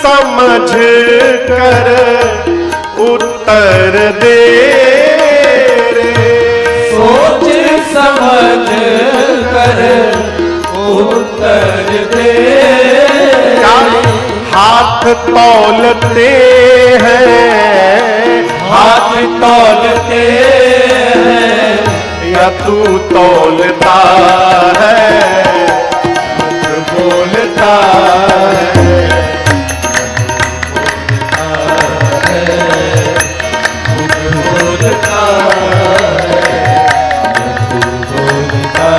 समझ कर उत्तर दे रे, सोच समझ कर उत्तर दे। हाथ तौलते हैं, हाथ तौलते हैं या तू तौलता है, मुख बोलता है, मुख बोलता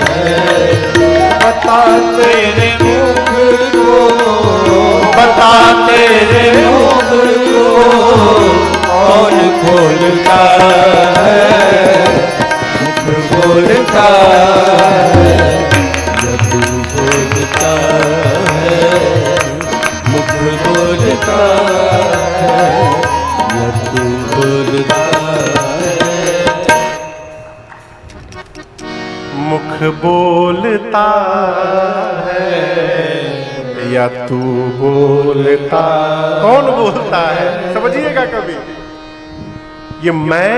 है, बता तेरे मुख को, बता तेरे मुख को कौन खोलता है, मुख बोलता है, तू बोलता है, मुख बोलता है, तू बोलता है। मुख बोलता है या तू बोलता, कौन बोलता है? समझिएगा कभी, ये मैं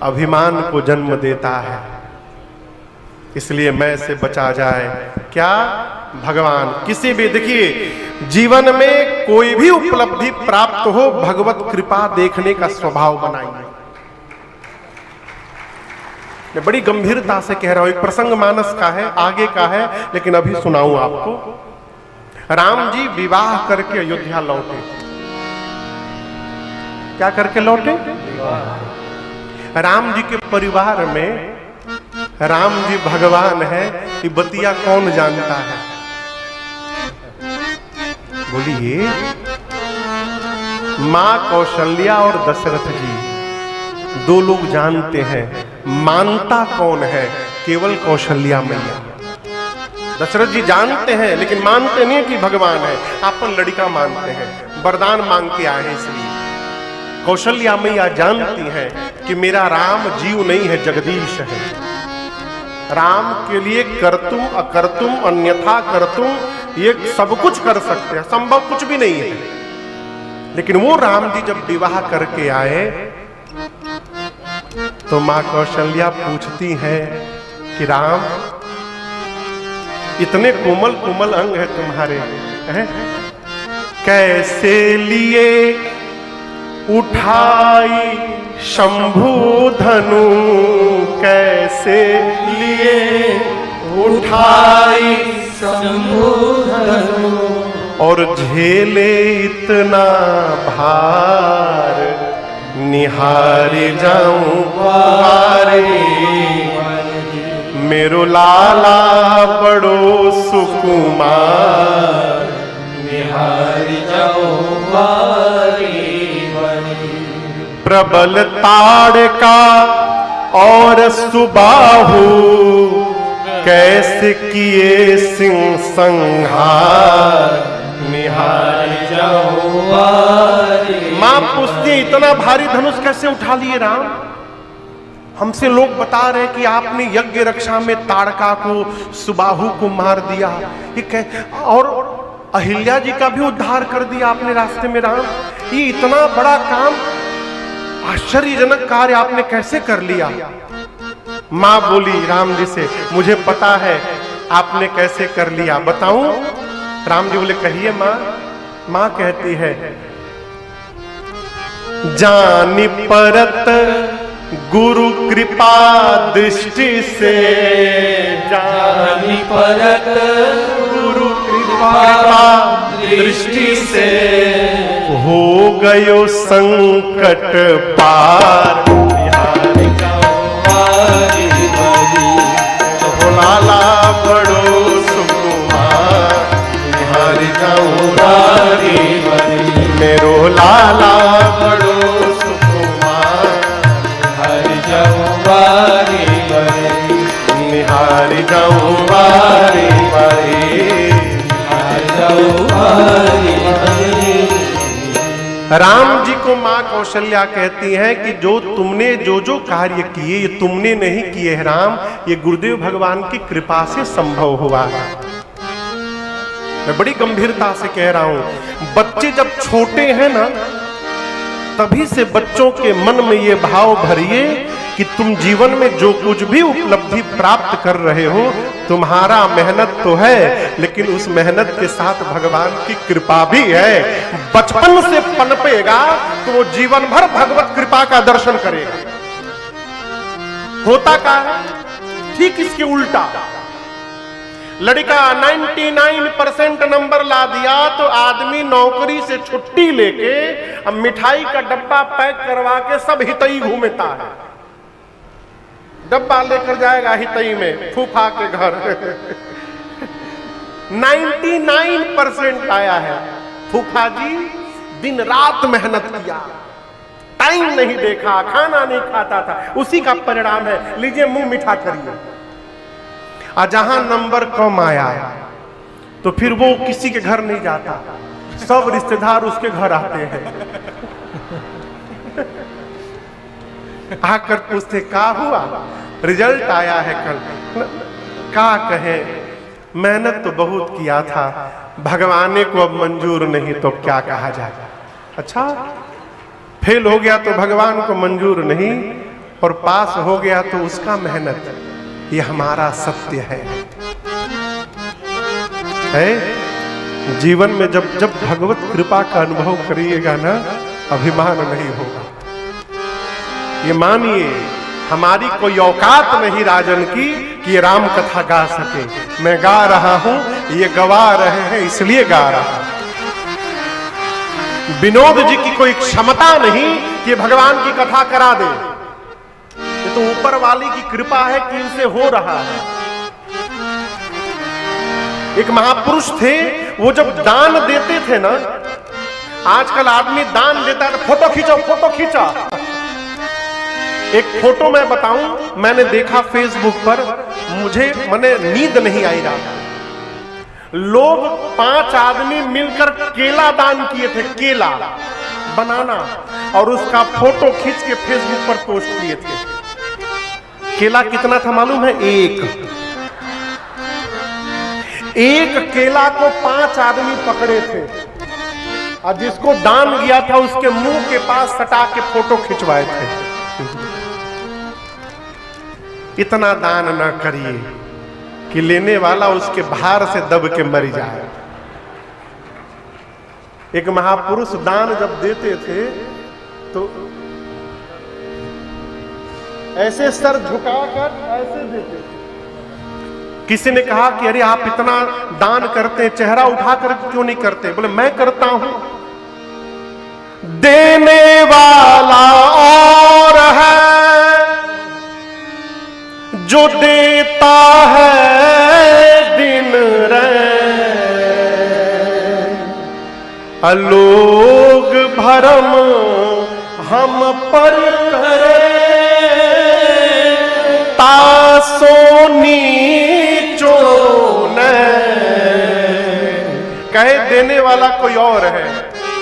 अभिमान को जन्म देता है, इसलिए मैं से बचा जाए क्या? भगवान। किसी भी, देखिए जीवन में कोई भी उपलब्धि प्राप्त हो, भगवत कृपा देखने का स्वभाव बनाइए। मैं बड़ी गंभीरता से कह रहा हूं, एक प्रसंग मानस का है, आगे का है, लेकिन अभी सुनाऊं आपको। राम जी विवाह करके अयोध्या लौटे। क्या करके लौटे? राम जी के परिवार में राम जी भगवान है, ये बतिया कौन जानता है? बोलिए। मां कौशल्या और दशरथ जी दो लोग जानते हैं, मानता कौन है? केवल कौशल्या मैया। दशरथ जी जानते हैं लेकिन मानते नहीं कि भगवान है, अपन लड़का मानते हैं, वरदान मांग के आए हैं। इसलिए कौशल्या मैया जानती हैं कि मेरा राम जीव नहीं है, जगदीश है। राम के लिए करतुम अकर्तुम अन्यथा करतुम, ये सब कुछ कर सकते हैं, संभव कुछ भी नहीं है। लेकिन वो राम जी जब विवाह करके आए तो मां कौशल्या पूछती है कि राम, इतने कोमल कोमल अंग है तुम्हारे, हैं? कैसे लिए उठाई शंभु धनु, कैसे लिए उठाई शंभु धनु, और झेले इतना भार, निहारे जाऊं बारे, मेरो लाला बड़ो सुकुमार, निहारी जाऊं बारी बारी। प्रबल ताड़का और सुबाहु, कैसे किए सिंह संहार, निहारी जाऊं बारी। मां पूछती, इतना भारी धनुष कैसे उठा लिए राम? हमसे लोग बता रहे कि आपने यज्ञ रक्षा में ताड़का को, सुबाहु को मार दिया, और अहिल्या जी का भी उद्धार कर दिया आपने रास्ते में राम। ये इतना बड़ा काम, आश्चर्यजनक कार्य आपने कैसे कर लिया? मां बोली राम जी से, मुझे पता है आपने कैसे कर लिया, बताऊं? राम जी बोले कहिए मां। मां कहती है, जानी परत गुरु कृपा दृष्टि से, जानी परत गुरु कृपा दृष्टि से, हो गयो संकट पार, निहारी जाऊं बारी बारी, हो लाला बड़ो सुकुमार, निहारी जाऊं बारी बारी, मेरो लाला बड़ो बारी बारी, निहारी जाऊं बारी बारी, निहारी जाऊं बारी बारी। राम जी को मां कौशल्या कहती हैं कि जो तुमने जो जो कार्य किए, ये तुमने नहीं किए हैं राम, ये गुरुदेव भगवान की कृपा से संभव हुआ है। मैं बड़ी गंभीरता से कह रहा हूं, बच्चे जब छोटे हैं ना, तभी से बच्चों के मन में ये भाव भरिए कि तुम जीवन में जो कुछ भी उपलब्धि प्राप्त कर रहे हो, तुम्हारा मेहनत तो है, लेकिन उस मेहनत के साथ भगवान की कृपा भी है। बचपन से पनपेगा तो वो जीवन भर भगवत कृपा का दर्शन करेगा। होता क्या है, ठीक इसके उल्टा। लड़का 99% नंबर ला दिया तो आदमी नौकरी से छुट्टी लेके अब मिठाई का डब्बा पैक करवा के सब हितई घूमता है। डब्बा लेकर जाएगा हितई में फूफा के घर। 99% आया है। फूफा जी दिन रात मेहनत किया, टाइम नहीं देखा, खाना नहीं खाता था, उसी का परिणाम है। लीजिए मुंह मीठा करिए। और जहां नंबर कम आया तो फिर वो किसी के घर नहीं जाता, सब रिश्तेदार उसके घर आते हैं। आकर पूछते क्या हुआ, रिजल्ट आया है कल। क्या कहे, मेहनत तो बहुत किया था, भगवान को अब मंजूर नहीं तो क्या कहा जाए। अच्छा, फेल हो गया तो भगवान को मंजूर नहीं, और पास हो गया तो उसका मेहनत। ये हमारा सत्य है। जीवन में जब जब भगवत कृपा का अनुभव करिएगा ना, अभिमान नहीं होगा। ये मानिए, हमारी कोई औकात नहीं राजन की कि ये राम कथा गा सके। मैं गा रहा हूं, ये गवा रहे हैं इसलिए गा रहा हूं। विनोद जी की कोई क्षमता नहीं कि भगवान की कथा करा दे। ये तो ऊपर वाली की कृपा है कि इनसे हो रहा है। एक महापुरुष थे, वो जब दान देते थे ना, आजकल आदमी दान देता है तो फोटो खींचो फोटो खींचा। एक फोटो मैं बताऊं, मैंने देखा फेसबुक पर, मुझे मने नींद नहीं आई रात। लोग 5 आदमी मिलकर केला दान किए थे, केला बनाना, और उसका फोटो खींच के फेसबुक पर पोस्ट किए थे। केला कितना था मालूम है? एक केला को 5 आदमी पकड़े थे, और जिसको दान दिया था उसके मुंह के पास सटा के फोटो खिंचवाए थे। इतना दान ना करिए कि लेने वाला उसके भार से दब के मर जाए। एक महापुरुष दान जब देते थे तो ऐसे सर झुकाकर ऐसे देते थे। किसी ने कहा कि अरे आप इतना दान करते हैं, चेहरा उठाकर क्यों नहीं करते? बोले मैं करता हूं, देने वाला और है जो देता है दिन रात। लोग भरम हम पर करे, तासोनी कहे देने वाला कोई और है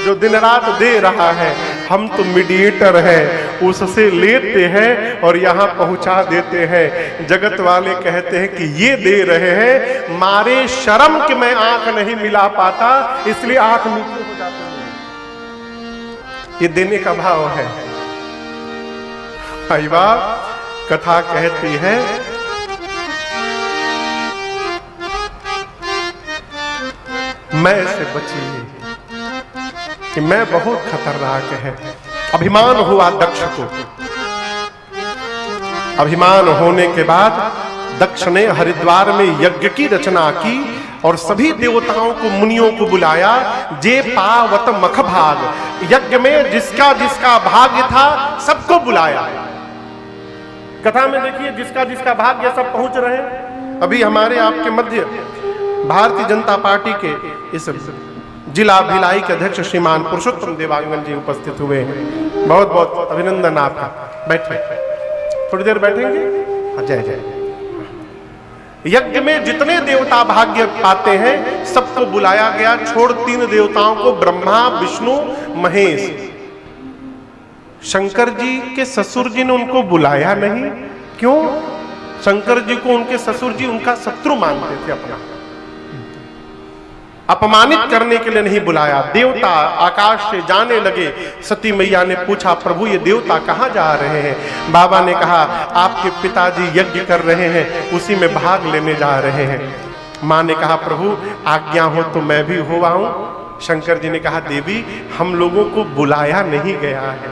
जो दिन रात दे रहा है, हम तो मीडिएटर है, उससे लेते हैं और यहां पहुंचा देते हैं। जगत वाले कहते हैं कि ये दे रहे हैं, मारे शर्म कि मैं आंख नहीं मिला पाता इसलिए आंख नीचे हो जाती है। ये देने का भाव है। भाई बाप, कथा कहती है मैं से बचिए कि मैं बहुत खतरनाक है। अभिमान हुआ दक्ष को। अभिमान होने के बाद दक्ष ने हरिद्वार में यज्ञ की रचना की और सभी देवताओं को, मुनियों को बुलाया। जे पावत मख भाग, यज्ञ में जिसका जिसका भाग्य था सबको बुलाया। कथा में देखिए जिसका जिसका भाग्य सब पहुंच रहे हैं। अभी हमारे आपके मध्य भारतीय जनता पार्टी के इस जिला भिलाई के अध्यक्ष श्रीमान पुरुषोत्तम देवांगन जी उपस्थित हुए हैं। बहुत बहुत अभिनंदन आपका। बैठे, थोड़ी देर बैठेंगे। जय जय। यज्ञ में जितने देवता भाग्य पाते हैं सबको बुलाया गया, छोड़ 3 देवताओं को, ब्रह्मा विष्णु महेश। शंकर जी के ससुर जी ने उनको बुलाया नहीं। क्यों? शंकर जी को उनके ससुर जी उनका शत्रु मानते थे अपना। अपमानित करने के लिए नहीं बुलाया। देवता आकाश से जाने लगे। सती मैया ने पूछा, प्रभु ये देवता कहाँ जा रहे हैं? बाबा ने कहा, आपके पिताजी यज्ञ कर रहे हैं, उसी में भाग लेने जा रहे हैं। माँ ने कहा, प्रभु आज्ञा हो तो मैं भी हो आऊं। शंकर जी ने कहा, देवी हम लोगों को बुलाया नहीं गया है।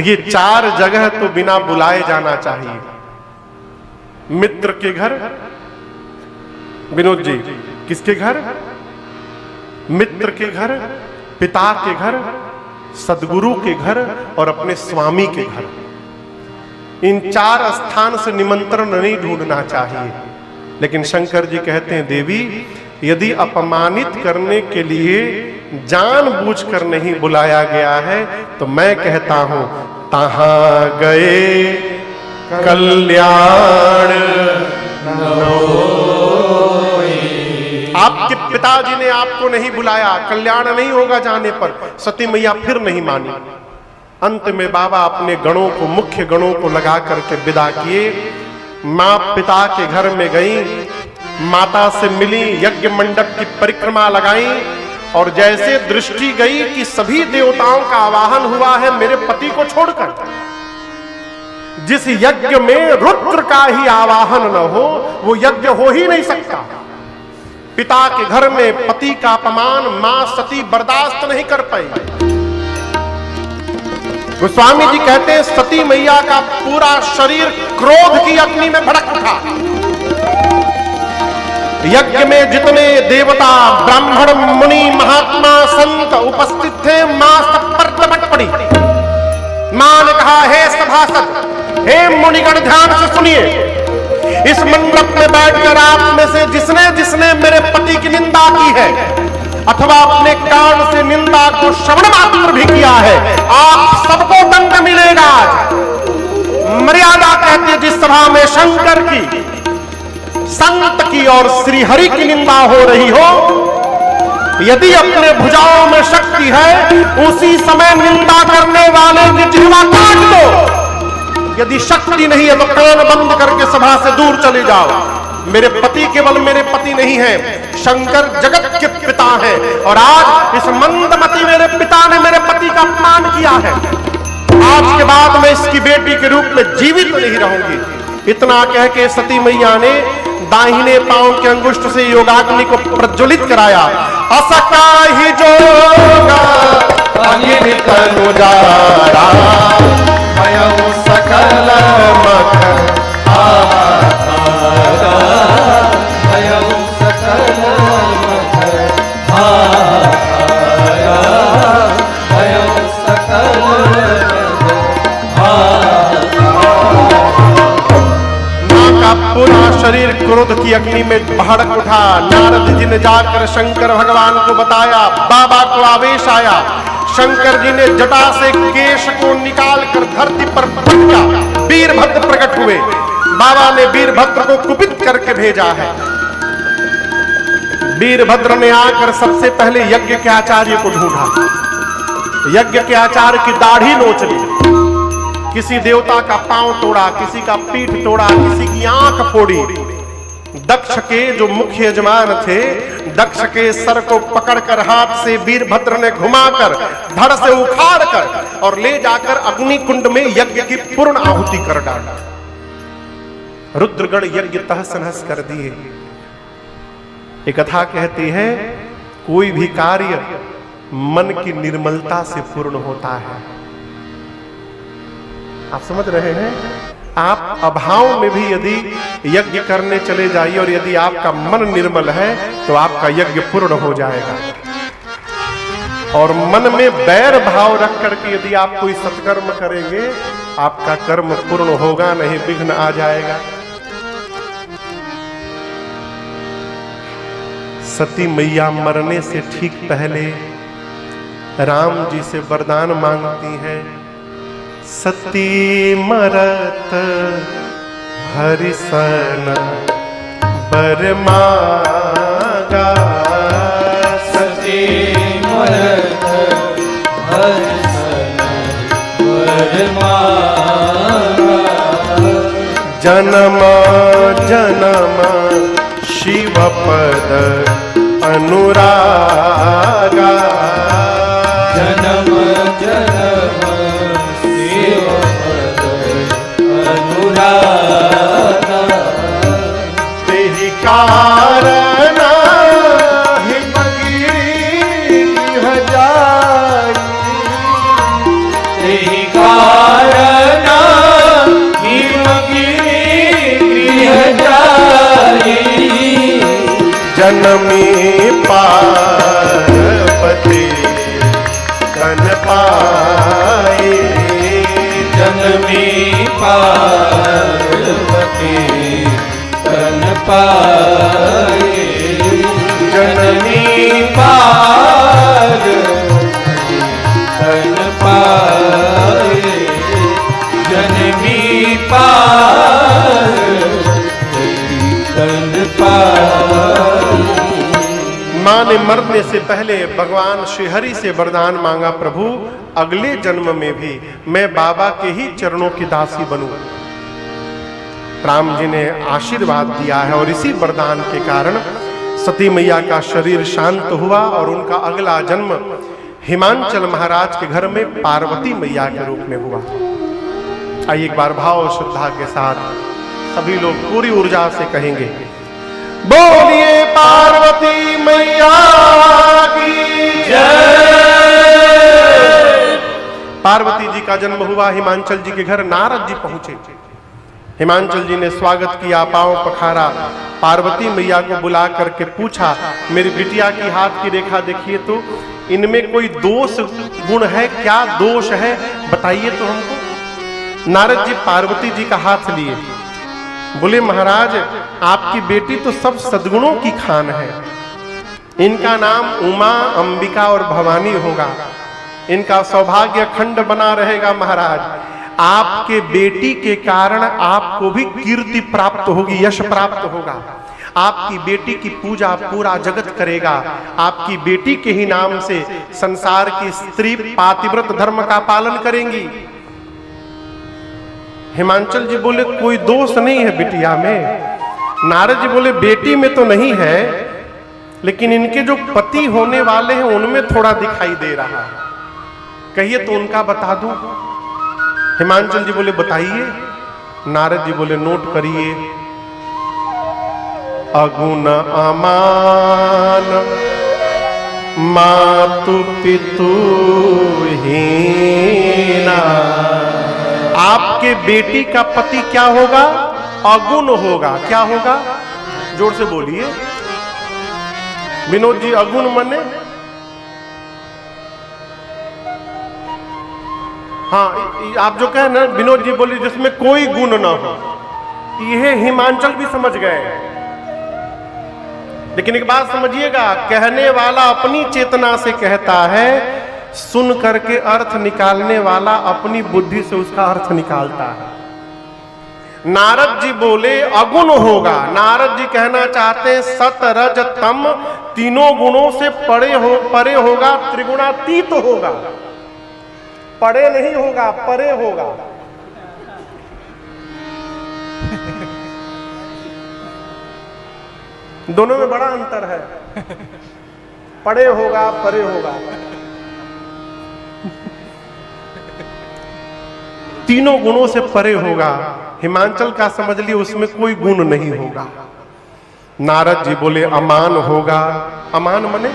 ये 4 जगह तो बिना बुलाए जाना चाहिए। मित्र के घर, विनोद जी किसके घर? मित्र के घर, पिता के घर, सदगुरु के घर और अपने स्वामी के घर। इन 4 स्थान से निमंत्रण नहीं ढूंढना चाहिए। लेकिन शंकर जी कहते हैं, देवी यदि अपमानित करने के लिए जानबूझकर नहीं बुलाया गया है तो मैं कहता हूं, तहां गए कल्याण आपके पिताजी ने आपको नहीं बुलाया, कल्याण नहीं होगा जाने पर। सती मैया फिर नहीं मानी। अंत में बाबा अपने गणों को, मुख्य गणों को लगा करके विदा किए। मां पिता के घर में गई, माता से मिली, यज्ञ मंडप की परिक्रमा लगाई और जैसे दृष्टि गई कि सभी देवताओं का आवाहन हुआ है मेरे पति को छोड़कर। जिस यज्ञ में रुद्र का ही आवाहन न हो वो यज्ञ हो ही नहीं सकता। पिता के घर में पति का अपमान मां सती बर्दाश्त नहीं कर पाई। गोस्वामी जी कहते हैं, सती मैया का पूरा शरीर क्रोध की अग्नि में भड़क उठा। यज्ञ में जितने देवता, ब्राह्मण, मुनि, महात्मा, संत उपस्थित थे, मां सब पर लपट पड़ी। मां ने कहा, हे सभासद, हे मुनिगण, ध्यान से सुनिए। इस मंडप में बैठकर आप में से जिसने जिसने मेरे पति की निंदा की है अथवा अपने कान से निंदा को श्रवण मात्र भी किया है, आप सबको दंड मिलेगा। मर्यादा कहती है, जिस सभा में शंकर की, संत की और श्री हरि की निंदा हो रही हो, यदि अपने भुजाओं में शक्ति है उसी समय निंदा करने वाले की जिह्वा काट दो। यदि शक्ति नहीं है तो कान बंद करके सभा से दूर चले जाओ। मेरे पति केवल मेरे पति नहीं है, शंकर जगत के पिता हैं और आज इस मंदमती मेरे पिता ने मेरे पति का अपमान किया है। आज के बाद मैं इसकी बेटी के रूप में जीवित नहीं रहूंगी। इतना कह के सती मैया ने दाहिने पांव के अंगुष्ठ से योगाग्नि को प्रज्वलित कराया। असका ही जोगा अग्नि तनुजारा भयउ सकल मख आहारा भयउ सकल मख आहारा भयउ सकल पूरा शरीर क्रोध की अग्नि में भड़क उठा। नारद जी ने जाकर शंकर भगवान को बताया, बाबा को आवेश आया। शंकर जी ने जटा से केश को निकालकर धरती पर पटका, वीरभद्र प्रकट हुए। बाबा ने वीरभद्र को कुपित करके भेजा है। वीरभद्र ने आकर सबसे पहले यज्ञ के आचार्य को ढूंढा, यज्ञ के आचार्य की दाढ़ी नोच ली, किसी देवता का पांव तोड़ा, किसी का पीठ तोड़ा, किसी की आंख फोड़ी। दक्ष के जो मुख्य यजमान थे, दक्ष के सर को पकड़कर हाथ से वीरभद्र ने घुमाकर धड़ से उखाड़कर और ले जाकर अग्नि कुंड में यज्ञ की पूर्ण आहुति कर डाला। रुद्रगण यज्ञ तहस नहस कर दिए। एक कथा कहती है, कोई भी कार्य मन की निर्मलता से पूर्ण होता है। आप समझ रहे हैं? आप अभाव में भी यदि यज्ञ करने चले जाइए और यदि आपका मन निर्मल है तो आपका यज्ञ पूर्ण हो जाएगा। और मन में बैर भाव रख करके यदि आप कोई सत्कर्म करेंगे, आपका कर्म पूर्ण होगा नहीं, विघ्न आ जाएगा। सती मैया मरने से ठीक पहले राम जी से वरदान मांगती हैं, सती मरत हरिसन बर मांगा। सती मरत हरिसन बर मांगा। जन्म जन्म शिव पद अनुरागा। जन्म जन्म शिव पद अनुरागा। तेहि कारण हिमगिरि जाई। तेहि कारण हिमगिरि जाई। जनमी पार्वती तन पाए। जनमी पार्वती तन पाए। जनमी पार्वती तन पाए। जनमी पार्वती तन पाए। मां ने मरने से पहले भगवान श्रीहरि से वरदान मांगा, प्रभु अगले जन्म में भी मैं बाबा के ही चरणों की दासी बनूं। राम जी ने आशीर्वाद दिया है और इसी वरदान के कारण सती मैया का शरीर शांत हुआ और उनका अगला जन्म हिमांचल महाराज के घर में पार्वती मैया के रूप में हुआ। आइए एक बार भाव और श्रद्धा के साथ सभी लोग पूरी ऊर्जा से कहेंगे, बोलिए पार्वती मैया की जय। पार्वती जी का जन्म हुआ, हिमांचल जी के घर नारद जी पहुंचे। हिमांचल जी ने स्वागत किया, पांव पखारा, पार्वती मैया को बुला करके पूछा, मेरी बिटिया की हाथ की रेखा देखिए तो इनमें कोई दोष गुण है, क्या दोष है बताइए तो हमको। नारद जी पार्वती जी का हाथ लिए, बोले महाराज आपकी बेटी तो सब सद्गुणों की खान है। इनका नाम उमा, अंबिका और भवानी होगा। इनका सौभाग्य अखंड बना रहेगा महाराज। आपके बेटी के कारण आपको भी कीर्ति प्राप्त होगी, यश प्राप्त होगा। आपकी बेटी की पूजा पूरा जगत करेगा। आपकी बेटी के ही नाम से संसार की स्त्री पातिव्रत धर्म का पालन करेंगी। हिमांचल जी बोले कोई दोष नहीं है बिटिया में। नारद जी बोले बेटी में तो नहीं है, लेकिन इनके जो पति होने वाले हैं उनमें थोड़ा दिखाई दे रहा है। कहिए तो उनका बता दूं। हिमांचल जी बोले बताइए। नारद जी बोले नोट करिए, अगुण अमान मातु पितु हीना। आपके बेटी का पति क्या होगा? अगुण होगा। क्या होगा? जोर से बोलिए विनोद जी। अगुण मने? हाँ, आप जो कहे ना विनोद जी बोलिए जिसमें कोई गुण ना हो। यह हिमांचल भी समझ गए, लेकिन एक बात समझिएगा, कहने वाला अपनी चेतना से कहता है, सुन करके अर्थ निकालने वाला अपनी बुद्धि से उसका अर्थ निकालता है। नारद जी बोले अगुण होगा। नारद जी कहना चाहते हैं सत रज तम तीनों गुणों से परे होगा, त्रिगुणातीत होगा। परे नहीं होगा, परे होगा। दोनों में बड़ा अंतर है। परे होगा, परे होगा। तीनों गुणों से परे होगा। हिमांचल का समझ लिए उसमें कोई गुण नहीं होगा। नारद जी बोले अमान होगा। अमान मने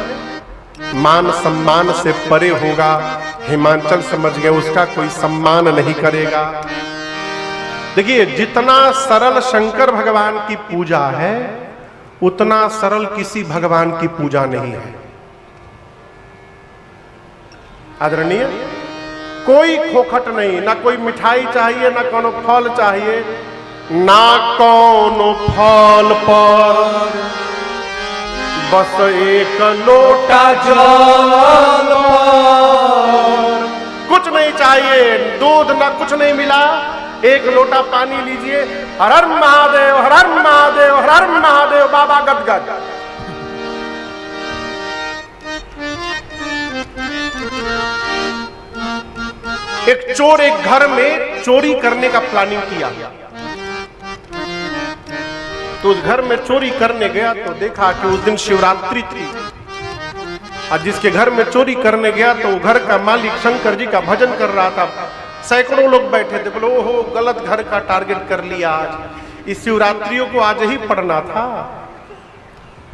मान सम्मान से परे होगा। हिमांचल समझ गए उसका कोई सम्मान नहीं करेगा। देखिए जितना सरल शंकर भगवान की पूजा है उतना सरल किसी भगवान की पूजा नहीं है। आदरणीय, कोई खोखट नहीं, ना कोई मिठाई चाहिए, ना कोनो फल चाहिए, ना कोनो फल पर बस एक लोटा जल। कुछ नहीं चाहिए, दूध ना कुछ नहीं मिला, एक लोटा पानी लीजिए। हर हर महादेव, हर हर महादेव, हर हर महादेव। बाबा गदगद। एक चोर एक घर में चोरी करने का प्लानिंग किया, तो तो उस घर में चोरी करने गया तो देखा कि उस दिन शिवरात्रि थी, और जिसके घर में चोरी करने गया तो वो घर का मालिक शंकर जी का भजन कर रहा था। सैकड़ों लोग बैठे थे, बोले ओहो गलत घर का टारगेट कर लिया, आज इस शिवरात्रियों को आज ही पढ़ना था।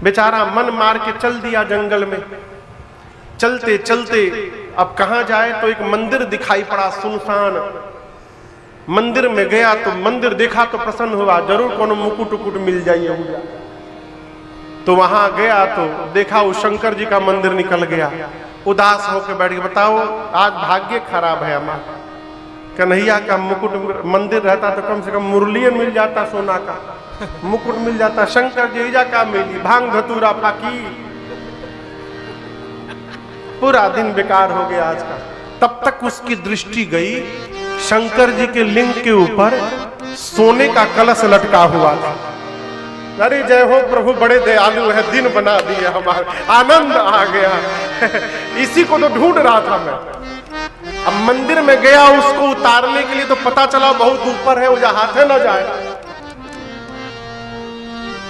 बेचारा मन मार के चल दिया जंगल में। चलते चलते अब कहां जाए तो एक मंदिर दिखाई पड़ा सुनसान। मंदिर में गया तो मंदिर देखा तो प्रसन्न हुआ, जरूर कोनो मुकुट उकुट मिल जाइए। तो वहां गया तो देखा वो शंकर जी का मंदिर निकल गया। उदास होकर बैठ गया, बताओ आज भाग्य खराब है हमारा। कन्हैया का मुकुट मंदिर रहता तो कम से कम मुरली मिल जाता, सोना का मुकुट मिल जाता। शंकर जी का मिली भांग धतूरा फाकी। पूरा दिन बेकार हो गया आज का। तब तक उसकी दृष्टि गई, शंकर जी के लिंग के ऊपर सोने का कलश लटका हुआ था। अरे जय हो प्रभु, बड़े दयालु है, दिन बना दिए हमारे, आनंद आ गया। इसी को तो ढूंढ रहा था मैं। अब मंदिर में गया उसको उतारने के लिए तो पता चला बहुत ऊपर है, वो हाथे न जाए।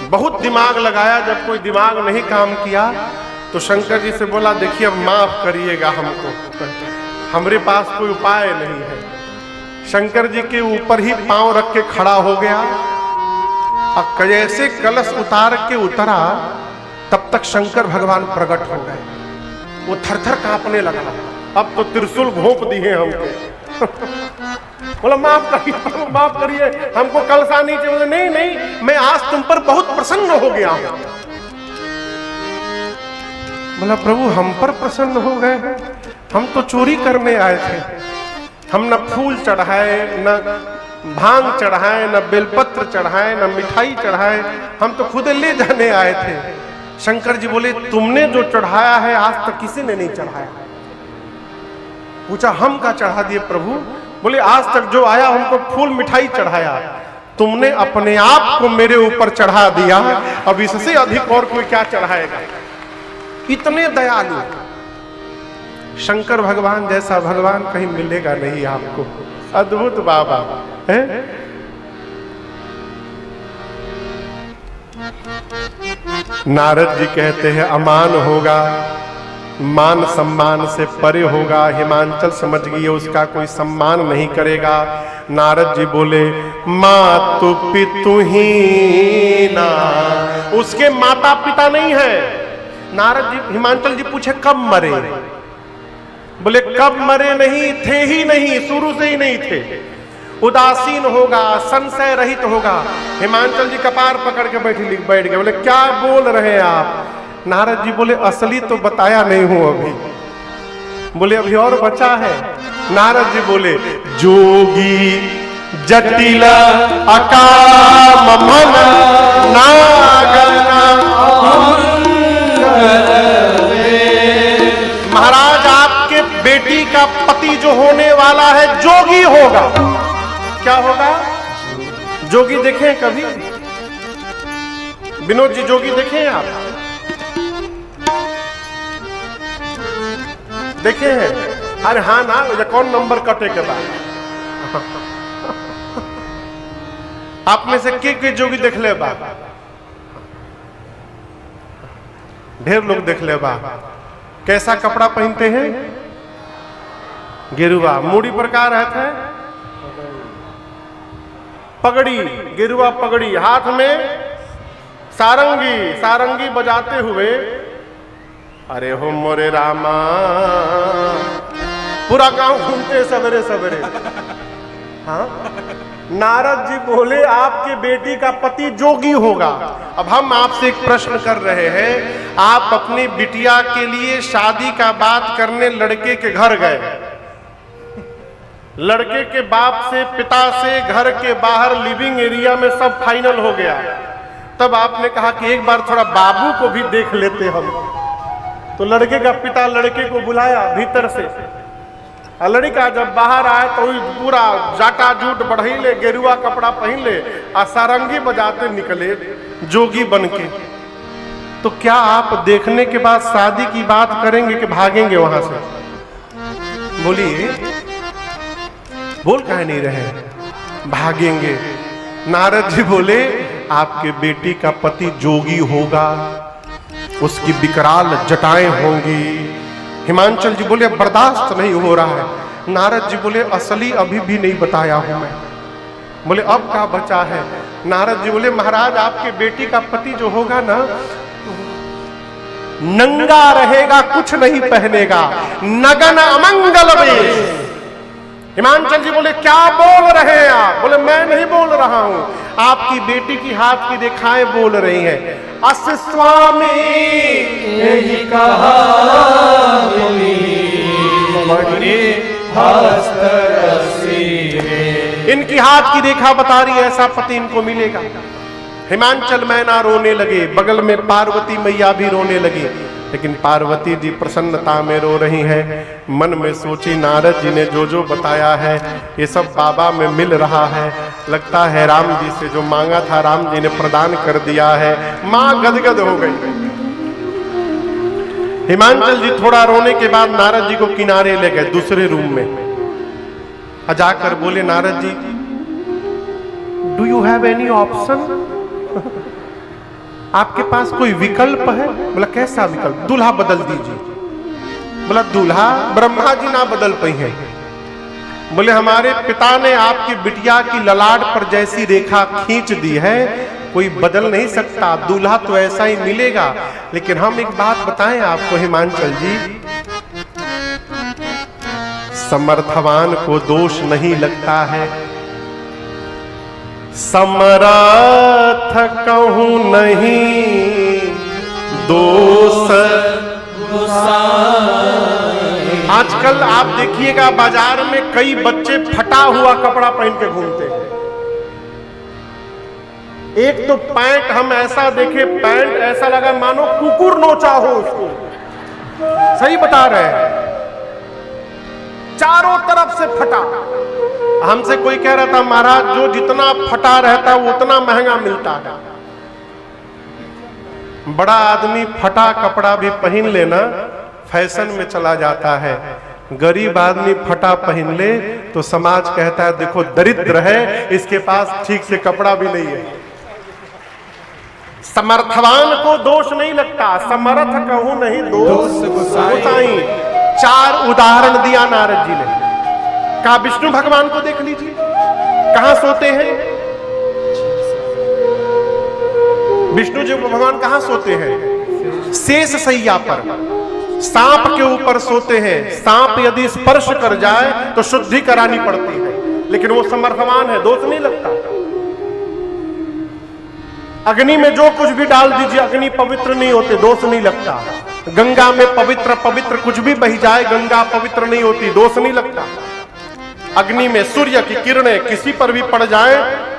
बहुत दिमाग लगाया, जब कोई दिमाग नहीं काम किया तो शंकर जी से बोला देखिए अब माफ करिएगा हमको, हमारे पास कोई उपाय नहीं है। शंकर जी के ऊपर ही पांव रख के खड़ा हो गया। अब कैसे कलश उतार के उतरा, तब तक शंकर भगवान प्रकट हो गए। वो थरथर कांपने लगा, अब तो त्रिशूल घोंप दिए हमको। बोला माफ करिए, माफ करिए, हमको कलशा नहीं चाहिए। बोले नहीं नहीं, मैं आज तुम पर बहुत प्रसन्न हो गया हूं। बोला प्रभु हम पर प्रसन्न हो गए हैं, हम तो चोरी करने आए थे। हम न फूल चढ़ाए, न भांग चढ़ाए, न बेलपत्र चढ़ाए, न मिठाई चढ़ाए, हम तो खुद ले जाने आए थे। शंकर जी बोले तुमने जो चढ़ाया है आज तक किसी ने नहीं चढ़ाया। पूछा हम क्या चढ़ा दिए प्रभु? बोले आज तक जो आया हमको फूल मिठाई चढ़ाया, तुमने अपने आप को मेरे ऊपर चढ़ा दिया, अब इससे अधिक और कोई क्या चढ़ाएगा? इतने दयालु शंकर भगवान जैसा भगवान कहीं मिलेगा नहीं आपको। अद्भुत बाबा है। नारद जी कहते हैं अमान होगा, मान सम्मान से परे होगा। हिमांचल समझ गई उसका कोई सम्मान नहीं करेगा। नारद जी बोले मातु पितु ही ना, उसके माता पिता नहीं है। नारद जी हिमांचल जी पूछे कब मरे? बोले कब मरे नहीं थे ही नहीं, शुरू से ही नहीं थे। उदासीन होगा, संशय रहित होगा। हिमांचल जी कपार पकड़ के बैठ गए। बोले क्या बोल रहे हैं आप? नारद जी बोले असली तो बताया नहीं हूं अभी। बोले अभी और बचा है। नारद जी बोले जोगी जटिल अकाम मन नागना। महाराज आपके बेटी का पति जो होने वाला है जोगी होगा। क्या होगा? जोगी देखे कभी? विनोद जी जोगी देखे आप? देखे हैं? अरे हाँ ना, या कौन नंबर कटे के बाद आप में से के जोगी देख ले बा? ढेर लोग देख ले बा। कैसा कपड़ा पहनते हैं? गेरुआ। मूड़ी पर का रहता है? पगड़ी, गेरुआ पगड़ी। हाथ में सारंगी, सारंगी बजाते हुए अरे हो मोरे रामा। पूरा गांव घूमते सवेरे सवेरे। हाँ, नारद जी बोले आपके बेटी का पति जोगी होगा। अब हम आपसे एक प्रश्न कर रहे हैं, आप अपनी बिटिया के लिए शादी का बात करने लड़के के घर गए। लड़के के बाप से, पिता से, घर के बाहर लिविंग एरिया में सब फाइनल हो गया। तब आपने कहा कि एक बार थोड़ा बाबू को भी देख लेते हम। तो लड़के का पिता लड़के को बुलाया भीतर से। लड़का जब बाहर आए तो पूरा जाटा जूट बढ़ाइले, गेरुआ कपड़ा पहन ले और सारंगी बजाते निकले जोगी बन के। तो क्या आप देखने के बाद शादी की बात करेंगे कि भागेंगे वहां से? बोलिए, बोल कह नहीं रहे? भागेंगे। नारद जी बोले आपके बेटी का पति जोगी होगा, उसकी विकराल जटाएं होंगी। हिमांचल जी बोले बर्दाश्त नहीं हो रहा है। नारद जी बोले असली अभी भी नहीं बताया हूं मैं। बोले अब क्या बचा है? नारद जी बोले महाराज आपके बेटी का पति जो होगा ना, नंगा रहेगा, कुछ नहीं पहनेगा, नगन अमंगल वेश। हिमांचल जी बोले क्या बोल रहे हैं आप? बोले मैं नहीं बोल रहा हूं, आपकी बेटी की हाथ की रेखाएं बोल रही हैं। अस स्वामी यही कहा बड़े हस्तर सिरे। इनकी हाथ की रेखा बता रही है ऐसा पति इनको मिलेगा। हिमांचल मैना रोने लगे, बगल में पार्वती मैया भी रोने लगी, लेकिन पार्वती जी प्रसन्नता में रो रही हैं। मन में सोची नारद जी ने जो जो बताया है ये सब बाबा में मिल रहा है, लगता है राम जी से जो मांगा था राम जी ने प्रदान कर दिया है। मां गदगद हो गई। हिमांचल जी थोड़ा रोने के बाद नारद जी को किनारे ले गए दूसरे रूम में, जाकर बोले Narad ji do you have any option? आपके पास कोई विकल्प है? बोला कैसा विकल्प? दूल्हा बदल दीजिए। बोला दूल्हा? ब्रह्मा जी ना बदल पाई हैं। बोले हमारे पिता ने आपकी बिटिया की ललाट पर जैसी रेखा खींच दी है कोई बदल नहीं सकता, दूल्हा तो ऐसा ही मिलेगा। लेकिन हम एक बात बताएं आपको हिमांचल जी, समर्थवान को दोष नहीं लगता है, समर्थ कहूं नहीं दोष आजकल आप देखिएगा बाजार में कई बच्चे फटा हुआ कपड़ा पहन के घूमते हैं। एक तो पैंट हम ऐसा देखे, पैंट ऐसा लगा मानो कुकुर नोचा हो उसको, सही बता रहे हैं, चारों तरफ से फटा। हमसे कोई कह रहा था महाराज जो जितना फटा रहता है वो उतना महंगा मिलता है। बड़ा आदमी फटा कपड़ा भी पहन लेना फैशन में चला जाता है, गरीब आदमी फटा पहन ले तो समाज कहता है देखो दरिद्र है, इसके पास ठीक से कपड़ा भी नहीं है। समर्थवान को दोष नहीं लगता, समर्थ कहूं नहीं दोष गोसाई। 4 उदाहरण दिया नारद जी ने। कहा विष्णु भगवान को देख लीजिए कहां सोते हैं, विष्णु जी भगवान कहां सोते हैं? शेष सैया पर, सांप के ऊपर सोते हैं। सांप यदि स्पर्श कर जाए तो शुद्धि करानी पड़ती है, लेकिन वो समर्थवान है, दोष नहीं लगता। अग्नि में जो कुछ भी डाल दीजिए अग्नि पवित्र नहीं होते, दोष नहीं लगता। गंगा में पवित्र कुछ भी बह जाए गंगा पवित्र नहीं होती, दोष नहीं लगता। अग्नि में सूर्य की किरणें किसी पर भी पड़ जाए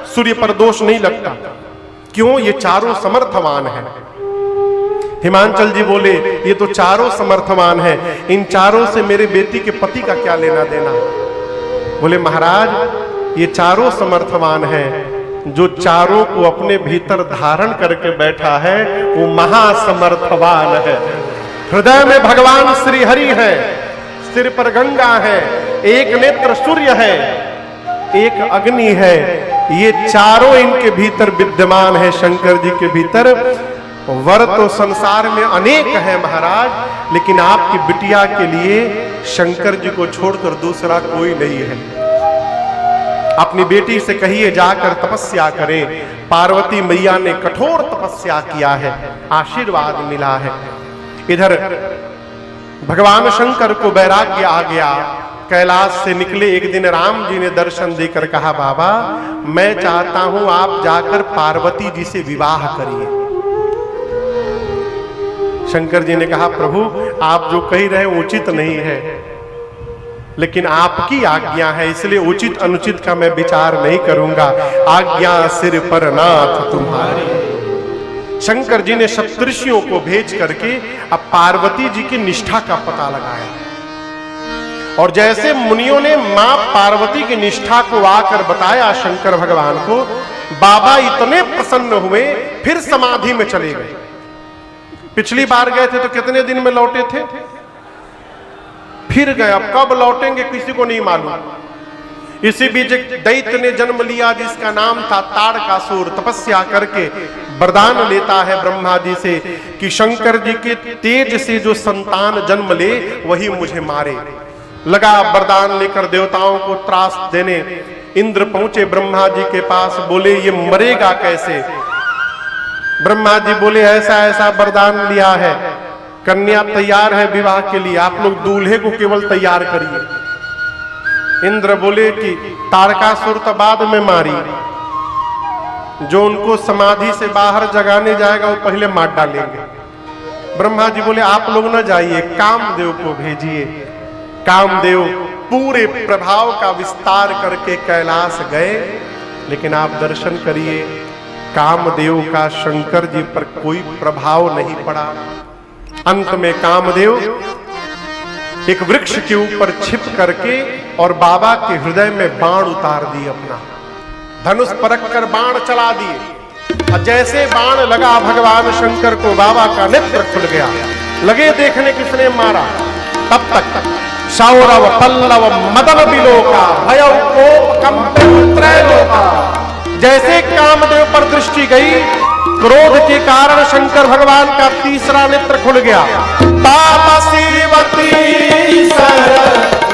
सूर्य पर दोष नहीं लगता। क्यों? ये चारों समर्थवान हैं। हिमांचल जी बोले ये तो चारों समर्थवान हैं, इन चारों से मेरे बेटी के पति का क्या लेना देना? बोले महाराज ये चारों समर्थवान हैं, जो चारों को अपने भीतर धारण करके बैठा है वो महासमर्थवान है। हृदय में भगवान श्री हरि है, सिर पर गंगा है, एक नेत्र सूर्य है, एक अग्नि है, ये चारों इनके भीतर विद्यमान है शंकर जी के भीतर। वर तो संसार में अनेक है महाराज, लेकिन आपकी बिटिया के लिए शंकर जी को छोड़कर दूसरा कोई नहीं है। अपनी बेटी से कहिए जाकर तपस्या करे। पार्वती मैया ने कठोर तपस्या किया है, आशीर्वाद मिला है। इधर भगवान शंकर को वैराग्य आ गया, कैलाश से निकले। एक दिन राम जी ने दर्शन देकर कहा बाबा मैं चाहता हूं आप जाकर पार्वती जी से विवाह करिए। शंकर जी ने कहा प्रभु आप जो कह रहे हैं उचित नहीं है, लेकिन आपकी आज्ञा है इसलिए उचित अनुचित का मैं विचार नहीं करूंगा, आज्ञा सिर पर नाथ तुम्हारी। शंकर जी ने सप्तऋषियों को भेज करके अब पार्वती जी की निष्ठा का पता लगाया, और जैसे मुनियों ने मां पार्वती की निष्ठा को आकर बताया शंकर भगवान को, बाबा इतने प्रसन्न हुए फिर समाधि में चले गए। पिछली बार गए थे तो कितने दिन में लौटे थे, फिर गए, अब कब लौटेंगे किसी को नहीं मालूम। इसी बीच एक दैत्य ने जन्म लिया जिसका नाम था ताड़कासुर। तपस्या करके वरदान लेता है ब्रह्मा जी से कि शंकर जी के तेज से जो संतान जन्म ले वही मुझे मारे। लगा वरदान लेकर देवताओं को त्रास देने। इंद्र पहुंचे ब्रह्मा जी के पास, बोले ये मरेगा कैसे? ब्रह्मा जी बोले ऐसा ऐसा वरदान लिया है, कन्या तैयार है विवाह के लिए, आप लोग दूल्हे को केवल तैयार करिए। इंद्र बोले कि तारकासुर तो बाद में मारी, जो उनको समाधि से बाहर जगाने जाएगा वो पहले मार डालेंगे। ब्रह्मा जी बोले आप लोग ना जाइए, कामदेव को भेजिए। कामदेव पूरे प्रभाव का विस्तार करके कैलाश गए, लेकिन आप दर्शन करिए कामदेव का शंकर जी पर कोई प्रभाव नहीं पड़ा। अंत में कामदेव एक वृक्ष के ऊपर छिप करके और बाबा के हृदय में बाण उतार दिए, अपना धनुष परख कर बाण चला दिए। और जैसे बाण लगा भगवान शंकर को, बाबा का नेत्र खुल गया। लगे देखने किसने मारा। तब तक सौरव पल्लव मदन बिलोका भयौ कोप कंपन त्रैलोका। जैसे कामदेव पर दृष्टि गई, क्रोध के कारण शंकर भगवान का तीसरा नेत्र खुल गया। तापसीवती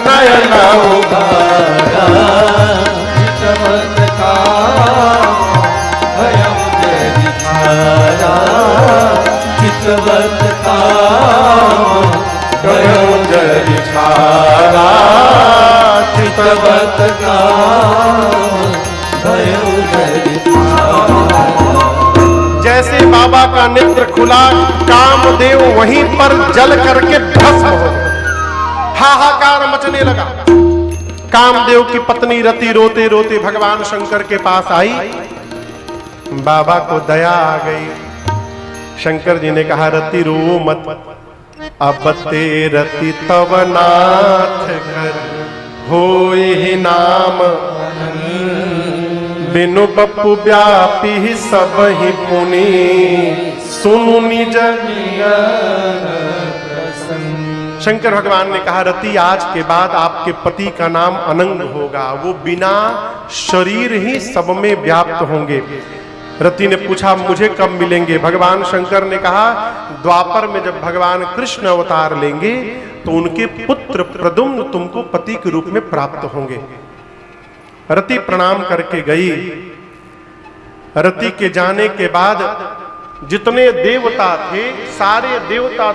नयन उभारा, चमत्कार भयं जरिधारा, चमत्कार भयं जरिधारा, चमत्कार भयं जरिधारा। जैसे बाबा का नेत्र खुला, कामदेव वहीं पर जल करके भस्म हो गए। हाहाकार मचने लगा। कामदेव की पत्नी रति रोते रोते भगवान शंकर के पास आई। बाबा को दया आ गई। शंकर जी ने कहा रति रो मत, अब ते रति तव नाथ कर होए नाम, बिनु बपु व्यापी सब ही पुनि, सुनु निज। शंकर भगवान ने कहा रति आज के बाद आपके पति का नाम अनंग होगा, वो बिना शरीर ही सब में व्याप्त होंगे। रति ने पूछा मुझे कब मिलेंगे? भगवान शंकर ने कहा द्वापर में जब भगवान कृष्ण अवतार लेंगे तो उनके पुत्र प्रद्युम्न तुमको पति के रूप में प्राप्त होंगे। रति प्रणाम करके गई। रति के जाने के बाद जितने देवता थे सारे देवता